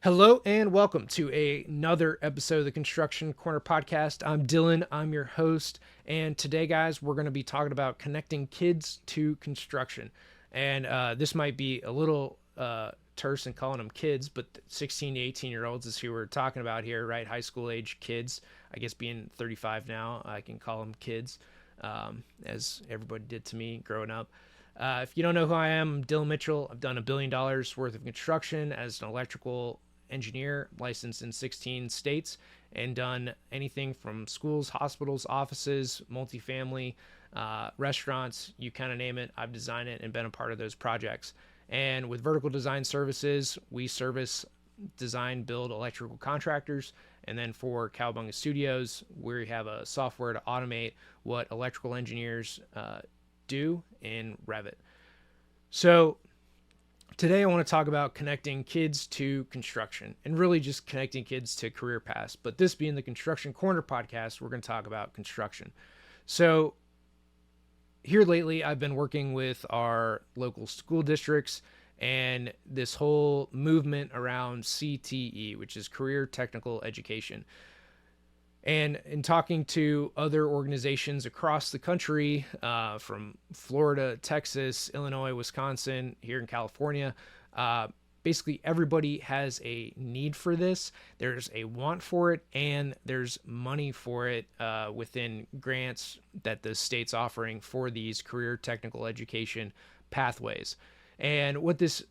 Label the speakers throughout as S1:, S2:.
S1: Hello and welcome to another episode of the Construction Corner podcast. I'm Dylan, I'm your host, and today, guys, we're going to be talking about connecting kids to construction. And this might be a little terse in calling them kids, but 16 to 18-year-olds is who we're talking about here, right? High school age kids. I guess being 35 now, I can call them kids, as everybody did to me growing up. If you don't know who I am, I'm Dillon Mitchell. I've done $1 billion worth of construction as an electrical engineer, licensed in 16 states, and done anything from schools, hospitals, offices, multifamily, restaurants, you kind of name it. I've designed it and been a part of those projects. And with vertical design services, we service design, build electrical contractors. And then for Cowabunga Studios, we have a software to automate what electrical engineers do in Revit. So today I want to talk about connecting kids to construction and really just connecting kids to career paths. But this being the Construction Corner podcast, we're going to talk about construction. So here lately, I've been working with our local school districts and this whole movement around CTE, which is Career Technical Education. And in talking to other organizations across the country, from Florida, Texas, Illinois, Wisconsin, here in California, basically everybody has a need for this. There's a want for it, and there's money for it within grants that the state's offering for these career technical education pathways. And what this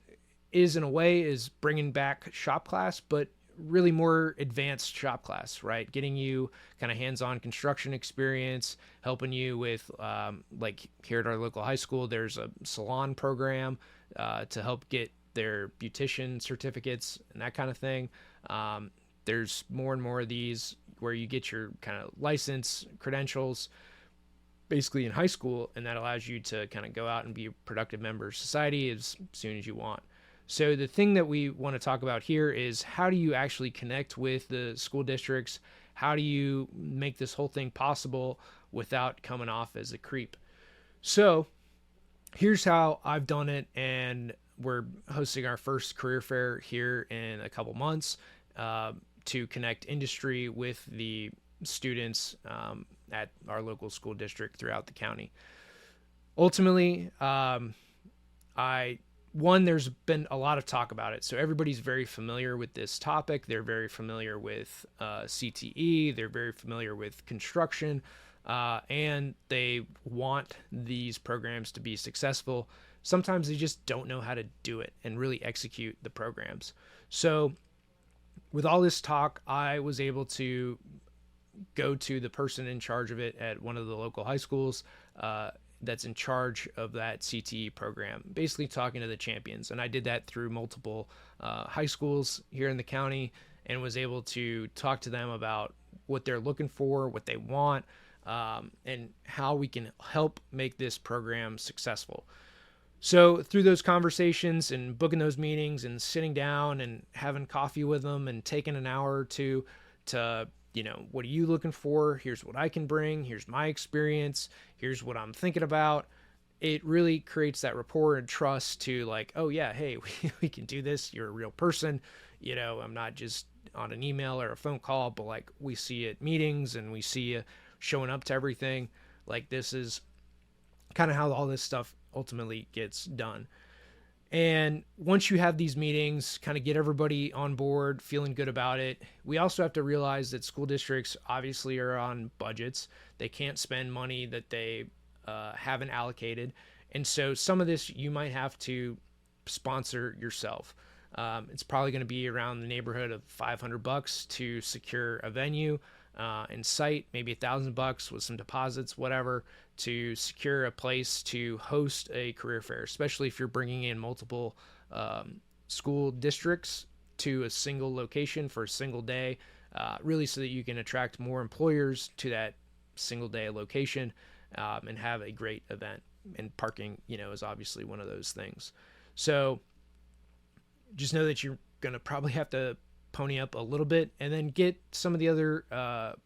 S1: is, in a way, is bringing back shop class, but really more advanced shop class, right? Getting you kind of hands-on construction experience, helping you with, like here at our local high school, there's a salon program to help get their beautician certificates and that kind of thing. There's more and more of these where you get your kind of license credentials basically in high school, and that allows you to kind of go out and be a productive member of society as soon as you want. So the thing that we want to talk about here is how do you actually connect with the school districts? How do you make this whole thing possible without coming off as a creep? So here's how I've done it, and we're hosting our first career fair here in a couple months to connect industry with the students at our local school district throughout the county. Ultimately, there's been a lot of talk about it. So everybody's very familiar with this topic. They're very familiar with CTE. They're very familiar with construction. And they want these programs to be successful. Sometimes they just don't know how to do it and really execute the programs. So with all this talk, I was able to go to the person in charge of it at one of the local high schools that's in charge of that CTE program, basically talking to the champions. And I did that through multiple high schools here in the county and was able to talk to them about what they're looking for, what they want, and how we can help make this program successful. So through those conversations and booking those meetings and sitting down and having coffee with them and taking an hour or two to, what are you looking for? Here's what I can bring. Here's my experience. Here's what I'm thinking about. It really creates that rapport and trust to like, oh yeah, hey, we can do this. You're a real person. I'm not just on an email or a phone call, but like we see you at meetings and we see you showing up to everything. Like this is kind of how all this stuff ultimately gets done. And once you have these meetings, kind of get everybody on board, feeling good about it, we also have to realize that school districts obviously are on budgets. They can't spend money that they haven't allocated. And so some of this you might have to sponsor yourself. It's probably going to be around the neighborhood of $500 to secure a venue and site, maybe $1,000 with some deposits, whatever, to secure a place to host a career fair, especially if you're bringing in multiple school districts to a single location for a single day, really so that you can attract more employers to that single day location and have a great event. And parking, is obviously one of those things. So just know that you're going to probably have to pony up a little bit and then get some of the other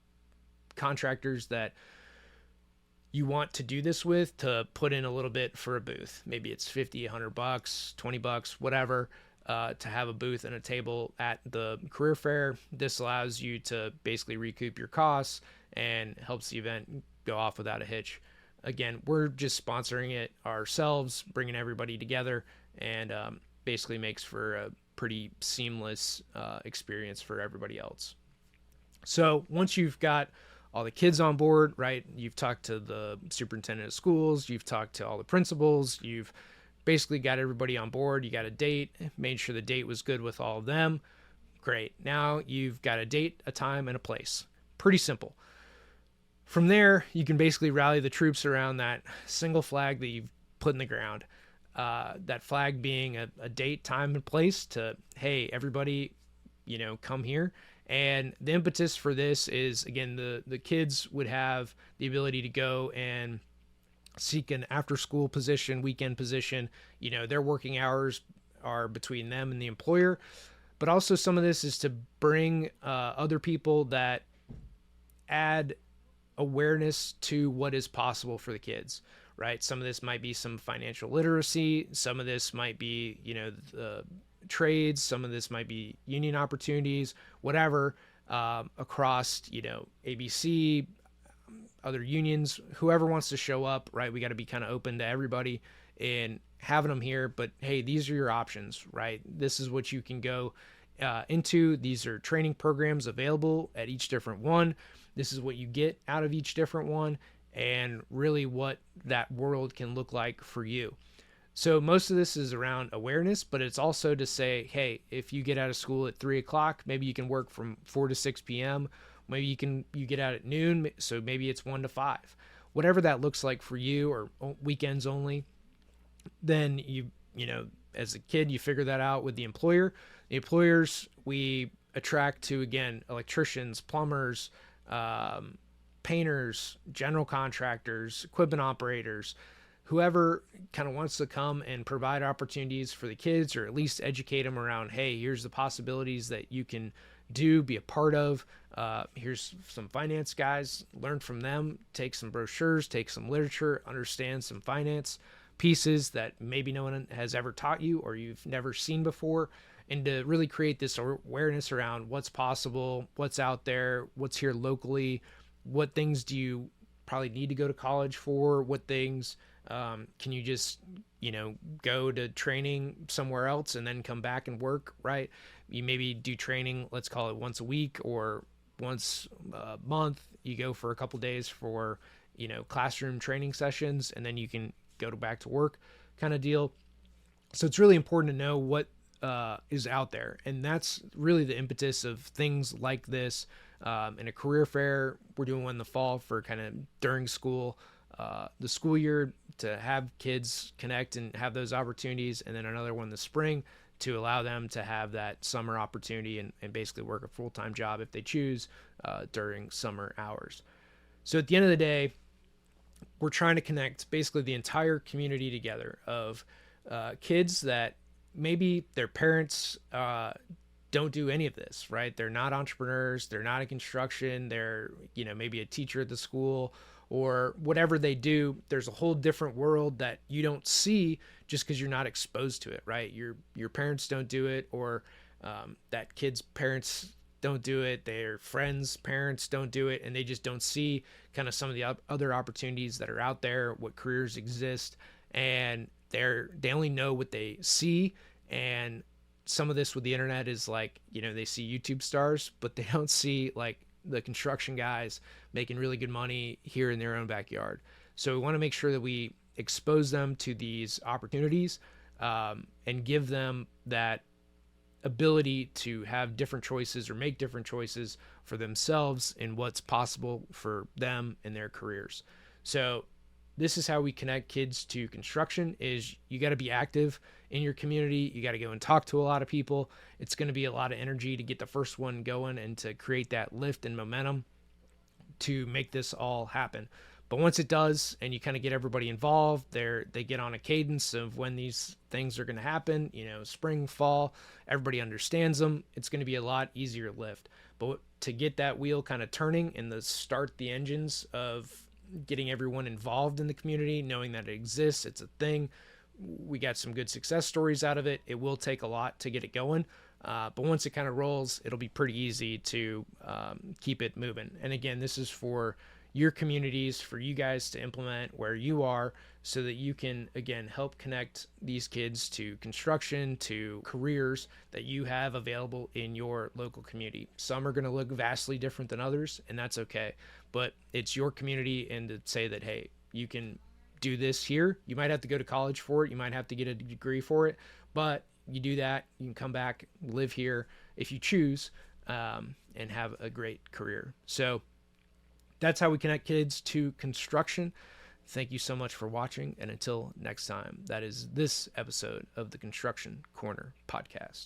S1: contractors that you want to do this with to put in a little bit for a booth. Maybe it's $50, $100, $20, whatever. to have a booth and a table at the career fair. This allows you to basically recoup your costs and helps the event go off without a hitch. Again, we're just sponsoring it ourselves, bringing everybody together, and basically makes for a pretty seamless experience for everybody else. So once you've got all the kids on board, right? You've talked to the superintendent of schools, you've talked to all the principals, you've basically got everybody on board, you got a date, made sure the date was good with all of them. Great. Now you've got a date, a time, and a place. Pretty simple. From there, you can basically rally the troops around that single flag that you've put in the ground. That flag being a date, time, and place to, hey, everybody, come here. And the impetus for this is, again, the kids would have the ability to go and seek an after-school position, weekend position. Their working hours are between them and the employer. But also some of this is to bring other people that add awareness to what is possible for the kids, right? Some of this might be some financial literacy. Some of this might be, the trades. Some of this might be union opportunities, whatever, across, ABC, other unions, whoever wants to show up, right? We got to be kind of open to everybody and having them here. But hey, these are your options, right? This is what you can go into. These are training programs available at each different one. This is what you get out of each different one, and really what that world can look like for you. So most of this is around awareness, but it's also to say, hey, if you get out of school at 3:00, maybe you can work from 4 to 6 p.m. Maybe you get out at noon, so maybe it's 1 to 5. Whatever that looks like for you, or weekends only, then as a kid, you figure that out with the employer. The employers we attract to, again, electricians, plumbers, painters, general contractors, equipment operators, whoever kind of wants to come and provide opportunities for the kids, or at least educate them around, hey, here's the possibilities that you can do, be a part of. Here's some finance guys, learn from them, take some brochures, take some literature, understand some finance pieces that maybe no one has ever taught you or you've never seen before, and to really create this awareness around what's possible, what's out there, what's here locally, what things do you probably need to go to college for, what things can you just go to training somewhere else and then come back and work, right? You maybe do training, let's call it once a week or once a month. You go for a couple days for classroom training sessions, and then you can go back to work kind of deal. So it's really important to know what is out there, and that's really the impetus of things like this. In a career fair, we're doing one in the fall for kind of during school, the school year, to have kids connect and have those opportunities, and then another one this spring to allow them to have that summer opportunity and basically work a full-time job if they choose during summer hours. So at the end of the day, we're trying to connect basically the entire community together of kids that maybe their parents don't do any of this, right? They're not entrepreneurs. They're not in construction. They're, maybe a teacher at the school or whatever they do. There's a whole different world that you don't see just because you're not exposed to it, right? Your parents don't do it, or that kid's parents don't do it. Their friends' parents don't do it, and they just don't see kind of some of the other opportunities that are out there, what careers exist, and they only know what they see. And some of this with the internet is like, they see YouTube stars, but they don't see like the construction guys making really good money here in their own backyard. So we want to make sure that we expose them to these opportunities and give them that ability to have different choices or make different choices for themselves in what's possible for them and their careers. So this is how we connect kids to construction. Is you got to be active in your community. You got to go and talk to a lot of people. It's going to be a lot of energy to get the first one going and to create that lift and momentum to make this all happen. But once it does, and you kind of get everybody involved, they get on a cadence of when these things are going to happen, spring, fall, everybody understands them. It's going to be a lot easier to lift. But to get that wheel kind of turning and to start the engines of getting everyone involved in the community, knowing that it exists, it's a thing, we got some good success stories out of it. It will take a lot to get it going. But once it kind of rolls, it'll be pretty easy to keep it moving. And again, this is for your communities, for you guys to implement where you are, so that you can, again, help connect these kids to construction, to careers that you have available in your local community. Some are going to look vastly different than others, and that's okay. But it's your community, and to say that, hey, you can do this here. You might have to go to college for it. You might have to get a degree for it, but you do that, you can come back, live here if you choose, and have a great career. So that's how we connect kids to construction. Thank you so much for watching, and until next time, that is this episode of the Construction Corner podcast.